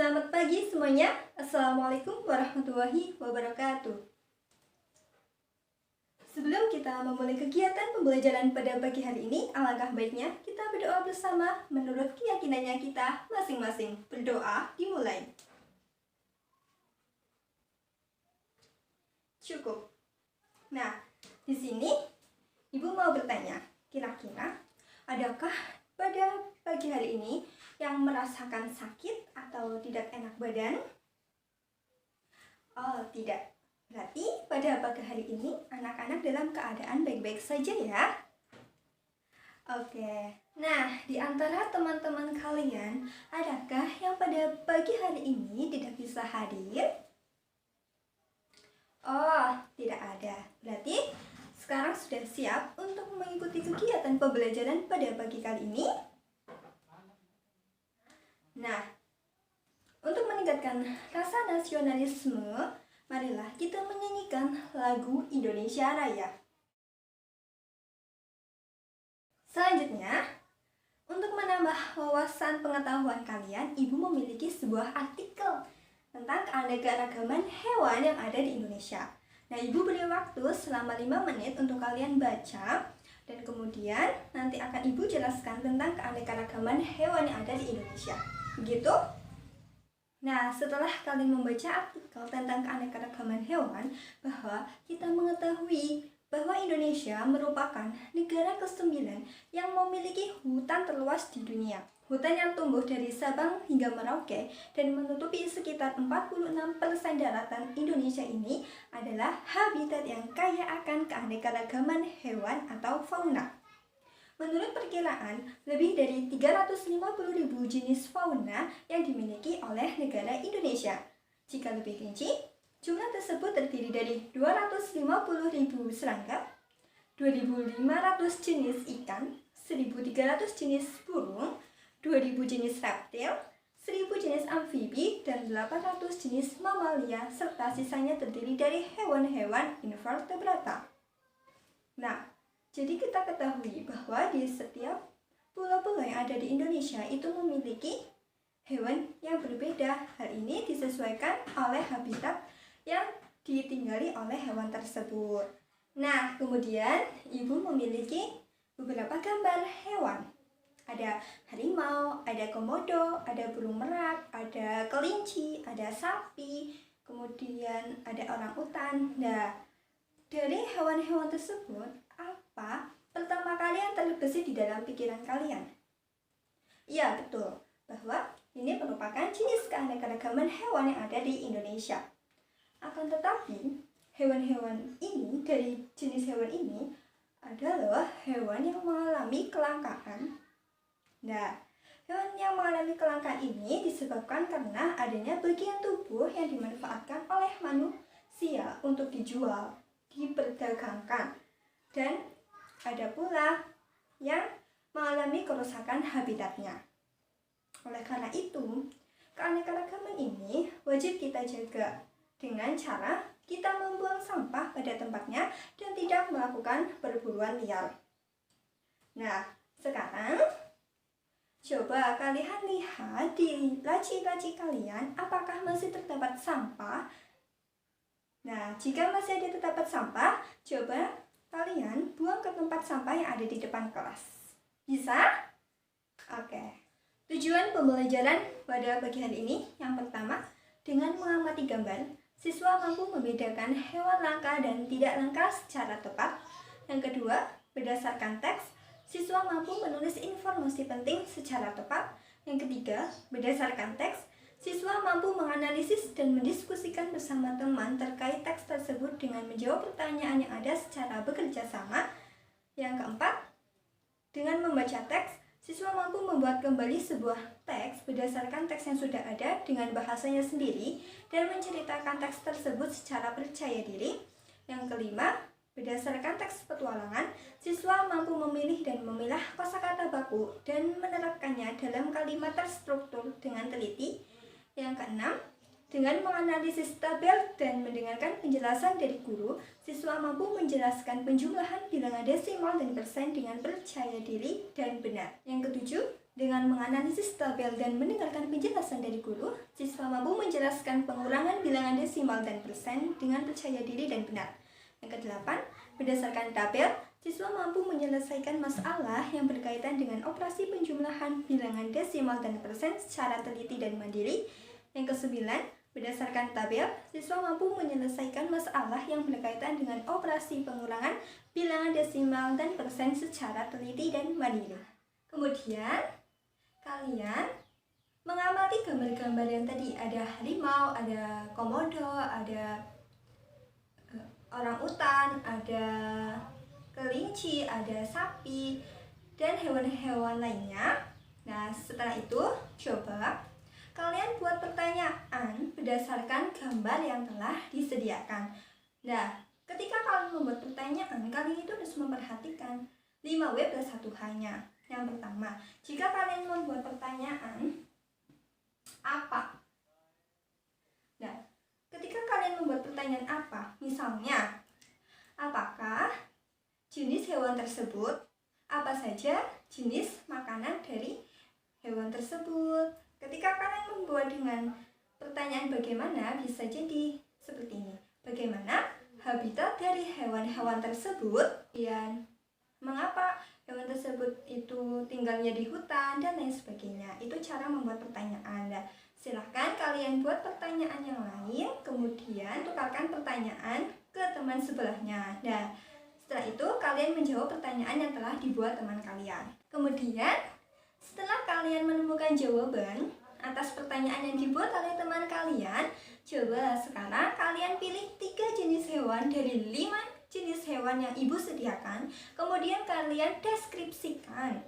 Selamat pagi semuanya. Assalamualaikum warahmatullahi wabarakatuh. Sebelum kita memulai kegiatan pembelajaran pada pagi hari ini, alangkah baiknya kita berdoa bersama menurut keyakinannya kita masing-masing. Berdoa dimulai. Cukup. Nah, di sini Ibu mau bertanya, kira-kira adakah pada pagi hari ini yang merasakan sakit atau tidak enak badan? Oh, tidak. Berarti pada pagi hari ini anak-anak dalam keadaan baik-baik saja ya. Oke. Nah, di antara teman-teman kalian, adakah yang pada pagi hari ini tidak bisa hadir? Oh, tidak ada. Berarti sekarang sudah siap untuk mengikuti kegiatan pembelajaran pada pagi kali ini? Nah, untuk meningkatkan rasa nasionalisme, marilah kita menyanyikan lagu Indonesia Raya. Selanjutnya, untuk menambah wawasan pengetahuan kalian, Ibu memiliki sebuah artikel tentang keanekaragaman hewan yang ada di Indonesia. Nah, Ibu beri waktu selama 5 menit untuk kalian baca, dan kemudian nanti akan Ibu jelaskan tentang keanekaragaman hewan yang ada di Indonesia. Begitu? Nah, setelah kalian membaca artikel tentang keanekaragaman hewan, bahwa kita mengetahui bahwa Indonesia merupakan negara ke-9 yang memiliki hutan terluas di dunia. Hutan yang tumbuh dari Sabang hingga Merauke dan menutupi sekitar 46% daratan Indonesia ini adalah habitat yang kaya akan keanekaragaman hewan atau fauna. Menurut perkiraan, lebih dari 350.000 jenis fauna yang dimiliki oleh negara Indonesia. Jika lebih rinci, jumlah tersebut terdiri dari 250.000 serangga, 2.500 jenis ikan, 1.300 jenis burung, 2.000 jenis reptil, 1.000 jenis amfibi, dan 800 jenis mamalia, serta sisanya terdiri dari hewan-hewan invertebrata. Nah, jadi kita ketahui bahwa di setiap pulau-pulau yang ada di Indonesia itu memiliki hewan yang berbeda. Hal ini disesuaikan oleh habitat yang ditinggali oleh hewan tersebut. Nah, kemudian Ibu memiliki beberapa gambar hewan. Ada harimau, ada komodo, ada burung merak, ada kelinci, ada sapi, kemudian ada orangutan. Nah, dari hewan-hewan tersebut, apa pertama kali yang terbesit di dalam pikiran kalian? Iya, betul, bahwa ini merupakan jenis keanekaragaman hewan yang ada di Indonesia. Akan tetapi, hewan-hewan ini, dari jenis hewan ini, adalah hewan yang mengalami kelangkaan. Nah, hewan yang mengalami kelangkaan ini disebabkan karena adanya bagian tubuh yang dimanfaatkan oleh manusia untuk dijual, diperdagangkan, dan ada pula yang mengalami kerusakan habitatnya. Oleh karena itu, keanekaragaman ini wajib kita jaga dengan cara kita membuang sampah pada tempatnya dan tidak melakukan perburuan liar. Nah, sekarang coba kalian lihat di laci-laci kalian apakah masih terdapat sampah. Nah, jika masih ada terdapat sampah, coba kalian buang ke tempat sampah yang ada di depan kelas. Bisa? Oke. Tujuan pembelajaran pada pagi hari ini yang pertama, dengan mengamati gambar, siswa mampu membedakan hewan langka dan tidak langka secara tepat. Yang kedua, berdasarkan teks, siswa mampu menulis informasi penting secara tepat. Yang ketiga, berdasarkan teks, siswa mampu menganalisis dan mendiskusikan bersama teman terkait teks tersebut dengan menjawab pertanyaan yang ada secara bekerja sama. Yang keempat, dengan membaca teks, siswa mampu membuat kembali sebuah teks berdasarkan teks yang sudah ada dengan bahasanya sendiri dan menceritakan teks tersebut secara percaya diri. Yang kelima, berdasarkan teks petualangan, siswa mampu memilih dan memilah kosakata baku dan menerapkannya dalam kalimat terstruktur dengan teliti. Yang keenam, dengan menganalisis tabel dan mendengarkan penjelasan dari guru, siswa mampu menjelaskan penjumlahan bilangan desimal dan persen dengan percaya diri dan benar. Yang ketujuh, Dengan menganalisis tabel dan mendengarkan penjelasan dari guru, siswa mampu menjelaskan pengurangan bilangan desimal dan persen dengan percaya diri dan benar. Yang kedelapan, berdasarkan tabel, siswa mampu menyelesaikan masalah yang berkaitan dengan operasi penjumlahan bilangan desimal dan persen secara teliti dan mandiri. Yang kesembilan, berdasarkan tabel, siswa mampu menyelesaikan masalah yang berkaitan dengan operasi pengurangan bilangan desimal dan persen secara teliti dan mandiri. Kemudian, kalian mengamati gambar-gambar yang tadi, ada harimau, ada komodo, ada orang utan, ada kelinci, ada sapi, dan hewan-hewan lainnya. Nah, setelah itu coba kalian buat pertanyaan berdasarkan gambar yang telah disediakan. Nah, ketika kalian membuat pertanyaan, kalian itu harus memperhatikan 5W plus 1H-nya. Yang pertama, jika kalian membuat pertanyaan apa? Nah, ketika kalian membuat pertanyaan apa, misalnya, apakah jenis hewan tersebut, apa saja jenis makanan dari hewan tersebut? Ketika kalian membuat dengan pertanyaan bagaimana, bisa jadi seperti ini. Bagaimana habitat dari hewan-hewan tersebut? Dan mengapa hewan tersebut itu tinggalnya di hutan dan lain sebagainya. Itu cara membuat pertanyaan. Nah, silahkan kalian buat pertanyaan yang lain, kemudian tukarkan pertanyaan ke teman sebelahnya. Nah, setelah itu kalian menjawab pertanyaan yang telah dibuat teman kalian. Kemudian setelah kalian menemukan jawaban atas pertanyaan yang dibuat oleh teman kalian, coba sekarang kalian pilih 3 jenis hewan dari 5 jenis hewan yang ibu sediakan. Kemudian kalian deskripsikan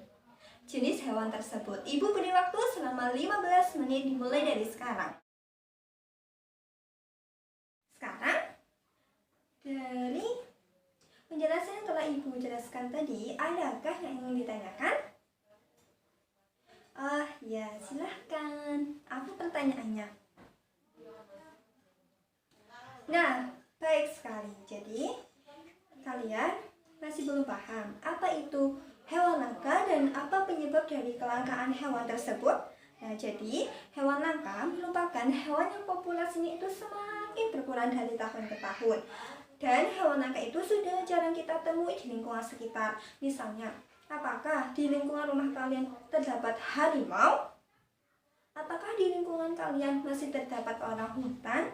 jenis hewan tersebut. Ibu beri waktu selama 15 menit dimulai dari sekarang. Sekarang, dari penjelasan yang telah ibu jelaskan tadi, adakah yang ingin ditanyakan? Ya, silahkan. Apa pertanyaannya? Nah, baik sekali. Jadi, kalian masih belum paham apa itu hewan langka dan apa penyebab dari kelangkaan hewan tersebut? Nah, jadi hewan langka merupakan hewan yang populasinya itu semakin berkurang dari tahun ke tahun. Dan hewan langka itu sudah jarang kita temui di lingkungan sekitar. Misalnya, apakah di lingkungan rumah kalian terdapat harimau? Apakah di lingkungan kalian masih terdapat orang hutan?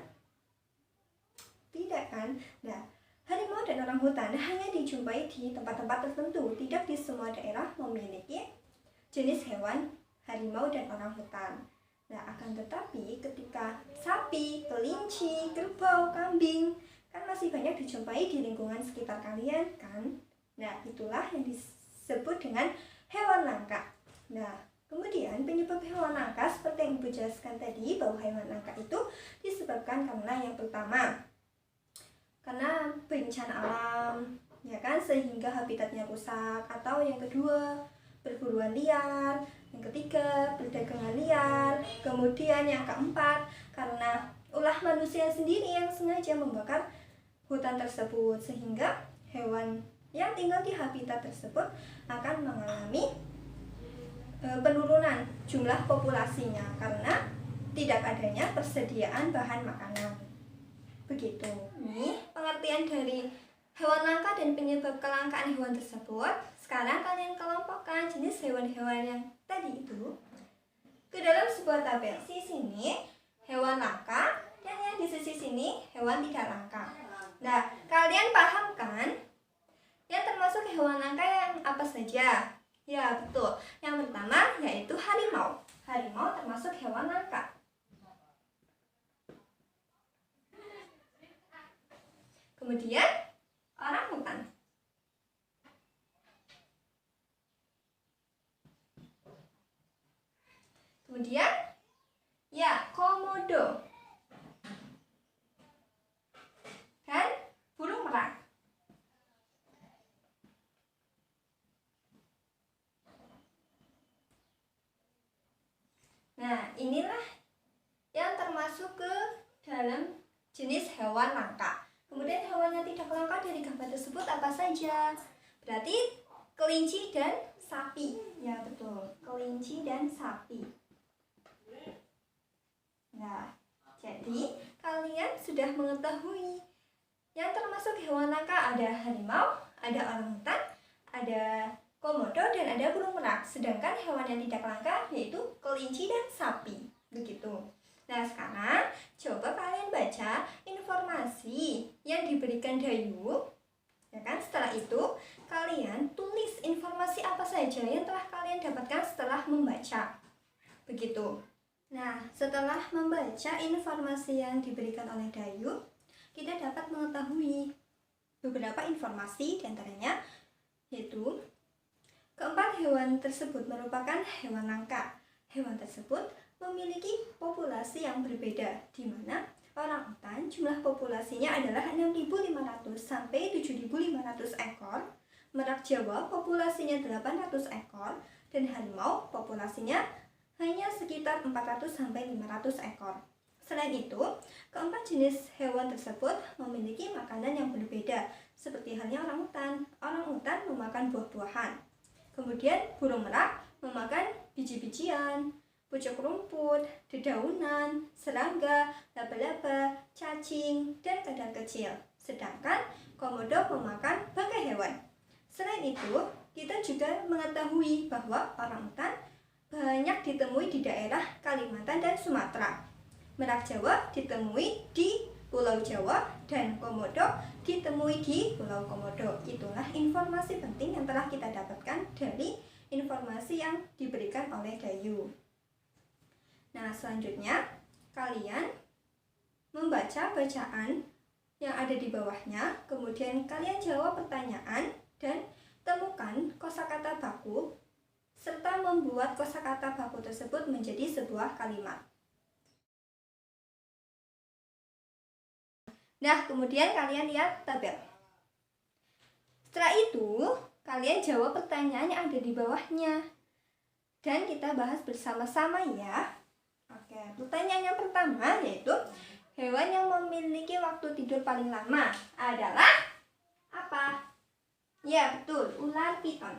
Tidak kan? Nah, harimau dan orang hutan hanya dijumpai di tempat-tempat tertentu, tidak di semua daerah memiliki jenis hewan harimau dan orang hutan. Nah, akan tetapi ketika sapi, kelinci, kerbau, kambing kan masih banyak dijumpai di lingkungan sekitar kalian kan? Nah, itulah yang disebut dengan hewan langka. Nah, kemudian penyebab hewan langka seperti yang Ibu jelaskan tadi, bahwa hewan langka itu disebabkan karena yang pertama, karena bencana alam, ya kan, sehingga habitatnya rusak. Atau yang kedua, perburuan liar. Yang ketiga, perdagangan liar. Kemudian yang keempat, karena ulah manusia sendiri yang sengaja membakar hutan tersebut, sehingga hewan yang tinggal di habitat tersebut akan mengalami penurunan jumlah populasinya karena tidak adanya persediaan bahan makanan. Begitu. Ini pengertian dari hewan langka dan penyebab kelangkaan hewan tersebut. Sekarang kalian kelompokkan jenis hewan-hewan yang tadi itu ke dalam sebuah tabel. Di sini hewan langka dan yang di sisi sini hewan tidak langka. Nah, kalian paham kan? Yang termasuk hewan langka yang apa saja? Ya, betul. Yang pertama yaitu harimau. Harimau termasuk hewan langka. Kemudian orang hutan. Kemudian ya komodo dan burung merak. Nah, inilah yang termasuk ke dalam jenis hewan langka. Kemudian hewan yang tidak langka dari gambar tersebut apa saja? Berarti kelinci dan sapi. Ya betul, kelinci dan sapi. Nah, jadi kalian sudah mengetahui yang termasuk hewan langka ada harimau, ada orangutan, ada komodo, dan ada burung merak. Sedangkan hewan yang tidak langka yaitu kelinci dan sapi. Begitu. Nah, sekarang coba kalian baca informasi yang diberikan Dayu. Ya kan? Setelah itu, kalian tulis informasi apa saja yang telah kalian dapatkan setelah membaca. Begitu. Nah, setelah membaca informasi yang diberikan oleh Dayu, kita dapat mengetahui beberapa informasi diantaranya yaitu keempat hewan tersebut merupakan hewan langka. Hewan tersebut memiliki populasi yang berbeda, di mana orangutan jumlah populasinya adalah 6.500 sampai 7.500 ekor, merak Jawa populasinya 800 ekor, dan harimau populasinya hanya sekitar 400 sampai 500 ekor. Selain itu, keempat jenis hewan tersebut memiliki makanan yang berbeda, seperti halnya orangutan. Orangutan memakan buah-buahan. Kemudian burung merak memakan biji-bijian, pucuk rumput, dedaunan, serangga, laba-laba, cacing, dan kadal kecil. Sedangkan komodo memakan bangkai hewan. Selain itu, kita juga mengetahui bahwa orangutan banyak ditemui di daerah Kalimantan dan Sumatera. Merak Jawa ditemui di Pulau Jawa dan komodo ditemui di Pulau Komodo. Itulah informasi penting yang telah kita dapatkan dari informasi yang diberikan oleh Dayu. Nah, selanjutnya kalian membaca bacaan yang ada di bawahnya, kemudian kalian jawab pertanyaan dan temukan kosakata baku serta membuat kosakata baku tersebut menjadi sebuah kalimat. Nah, kemudian kalian lihat tabel. Setelah itu, kalian jawab pertanyaan yang ada di bawahnya. Dan kita bahas bersama-sama ya. Oke, pertanyaan yang pertama yaitu hewan yang memiliki waktu tidur paling lama adalah apa? Ya, betul, ular piton.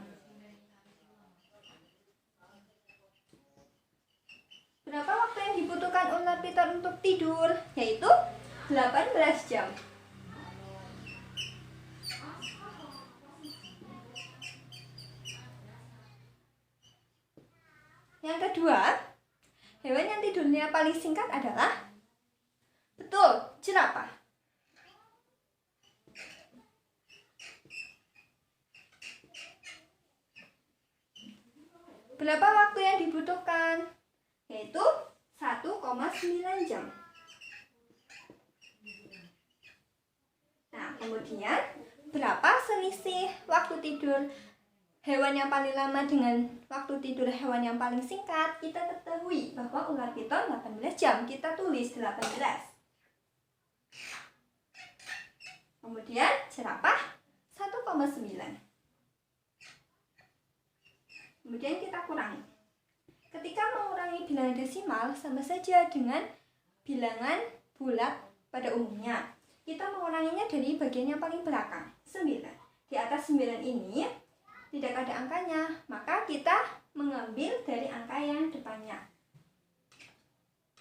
Berapa waktu yang dibutuhkan ular piton untuk tidur? Yaitu 18 jam. Yang kedua, hewan yang tidurnya paling singkat adalah betul, jerapah. Berapa waktu yang dibutuhkan? Yaitu 1,9 jam. Nah, kemudian berapa selisih waktu tidur hewan yang paling lama dengan waktu tidur hewan yang paling singkat? Kita ketahui bahwa ular piton 18 jam, kita tulis 18. Kemudian jerapah 1,9. Kemudian kita kurangi. Ketika mengurangi bilangan desimal sama saja dengan bilangan bulat pada umumnya. Kita menguranginya dari bagian yang paling belakang, 9. Di atas 9 ini tidak ada angkanya, maka kita mengambil dari angka yang depannya.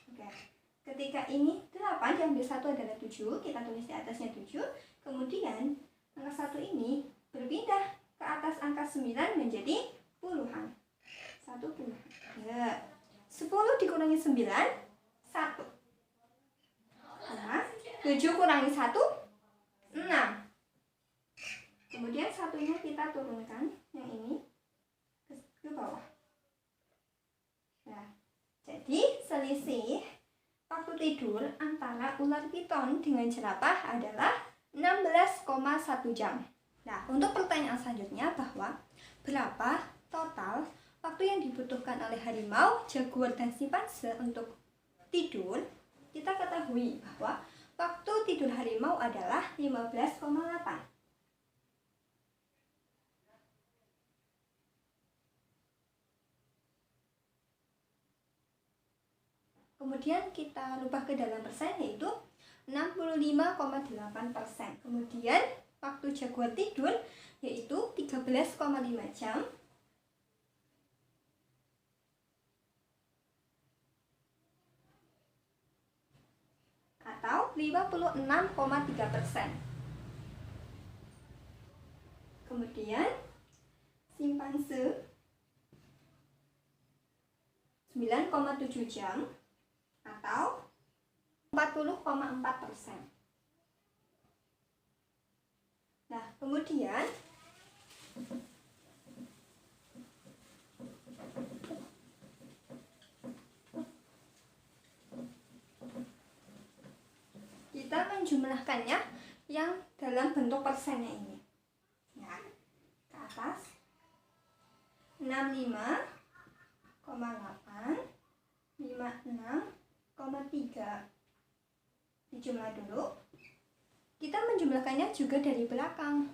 Oke. Ketika ini 8, diambil 1 adalah 7, kita tulis di atasnya 7. Kemudian angka 1 ini berpindah ke atas angka 9 menjadi puluhan. 1 puluhan. Ya. 10 dikurangi 9, 1. Nah, 7 kurangi 1, 6. Kemudian satunya kita turunkan, yang ini ke bawah. Nah, jadi selisih waktu tidur antara ular piton dengan jerapah adalah 16,1 jam. Nah, untuk pertanyaan selanjutnya bahwa berapa total waktu yang dibutuhkan oleh harimau, jaguar, dan simpanse untuk tidur, kita ketahui bahwa waktu tidur harimau adalah 15,8. Kemudian kita rubah ke dalam persen yaitu 65,8%. Kemudian waktu jaguar tidur yaitu 13,5 jam. 56,3%. Kemudian simpanse 9,7 jam atau 40,4%. Nah, kemudian kita menjumlahkannya yang dalam bentuk persennya ini. Nah, ke atas 65,8, 56,3. Dijumlah dulu. Kita menjumlahkannya juga dari belakang.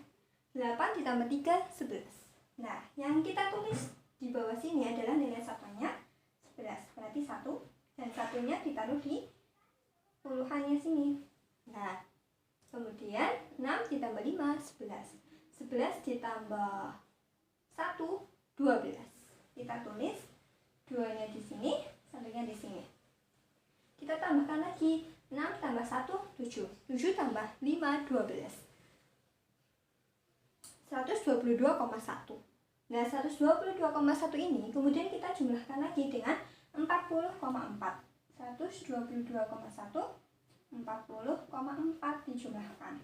8 ditambah 3, 11. Nah, yang kita tulis di bawah sini adalah nilai satuannya 11. Berarti 1 dan satunya ditaruh di puluhannya sini. Nah, kemudian 6 ditambah 5, 11. 11 ditambah 1, 12. Kita tulis 2-nya di sini, 1-nya di sini. Kita tambahkan lagi 6 tambah 1, 7. 7 tambah 5, 12. 122,1. Nah, 122,1 ini kemudian kita jumlahkan lagi dengan 40,4. 122,1, 40,4 dijumlahkan.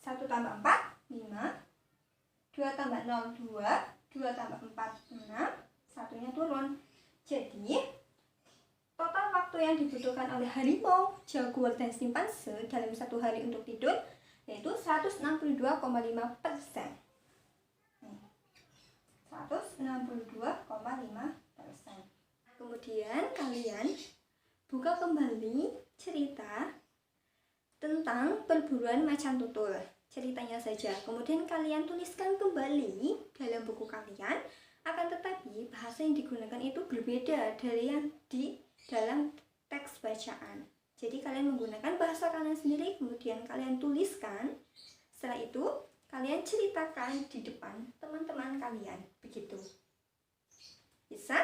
1 tambah 4, 5. 2 tambah 0, 2. 2 tambah 4, 6. Satunya turun. Jadi, total waktu yang dibutuhkan oleh harimau, jaguar, dan simpanse dalam satu hari untuk tidur yaitu 162,5%. 162,5%. Kemudian kalian buka kembali cerita tentang perburuan macan tutul. Ceritanya saja. Kemudian kalian tuliskan kembali dalam buku kalian. Akan tetapi bahasa yang digunakan itu berbeda dari yang di dalam teks bacaan. Jadi kalian menggunakan bahasa kalian sendiri, kemudian kalian tuliskan. Setelah itu kalian ceritakan di depan teman-teman kalian. Begitu. Bisa?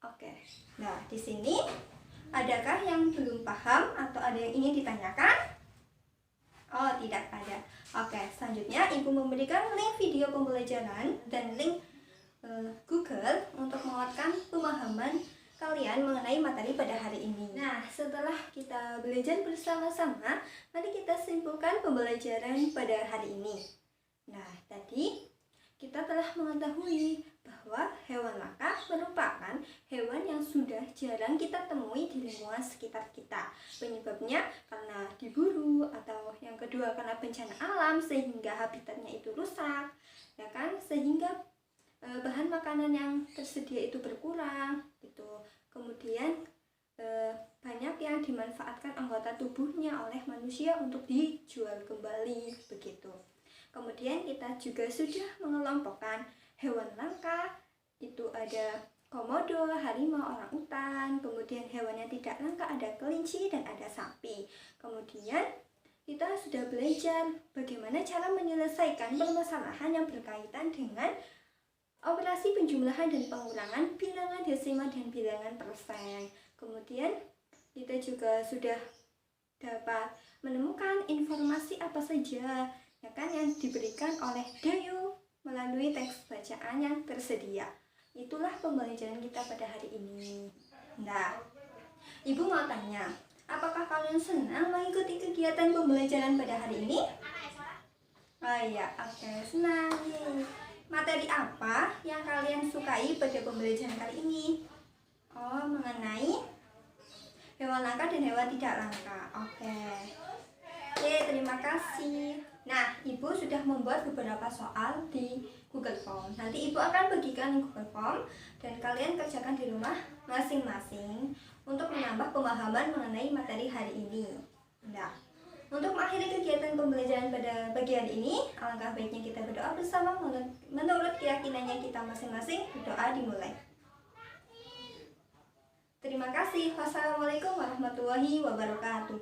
Oke. Nah, di sini adakah yang belum paham atau ada yang ingin ditanyakan? Oh, tidak ada. Oke, selanjutnya Ibu memberikan link video pembelajaran dan link Google untuk menguatkan pemahaman kalian mengenai materi pada hari ini. Nah, setelah kita belajar bersama-sama, mari kita simpulkan pembelajaran pada hari ini. Nah, tadi kita telah mengetahui bahwa hewan langka merupakan hewan yang sudah jarang kita temui di lingkungan sekitar kita. Penyebabnya karena diburu, atau yang kedua karena bencana alam sehingga habitatnya itu rusak, ya kan? Sehingga bahan makanan yang tersedia itu berkurang gitu. Kemudian banyak yang dimanfaatkan anggota tubuhnya oleh manusia untuk dijual kembali begitu. Kemudian kita juga sudah mengelompokkan hewan langka, itu ada komodo, harimau, orangutan. Kemudian hewan yang tidak langka ada kelinci dan ada sapi. Kemudian kita sudah belajar bagaimana cara menyelesaikan permasalahan yang berkaitan dengan operasi penjumlahan dan pengurangan bilangan desimal dan bilangan persen. Kemudian kita juga sudah dapat menemukan informasi apa saja ya kan yang diberikan oleh Dayu melalui teks bacaan yang tersedia. Itulah pembelajaran kita pada hari ini. Nah, Ibu mau tanya, apakah kalian senang mengikuti kegiatan pembelajaran pada hari ini? Oh iya, oke, senang nih. Materi apa yang kalian sukai pada pembelajaran kali ini? Oh, mengenai hewan langka dan hewan tidak langka. Oke, terima kasih. Nah, Ibu sudah membuat beberapa soal di Google Form. Nanti Ibu akan bagikan di Google Form dan kalian kerjakan di rumah masing-masing untuk menambah pemahaman mengenai materi hari ini. Nah, untuk mengakhiri kegiatan pembelajaran pada pagi hari ini, alangkah baiknya kita berdoa bersama menurut keyakinannya kita masing-masing. Berdoa dimulai. Terima kasih. Wassalamualaikum warahmatullahi wabarakatuh.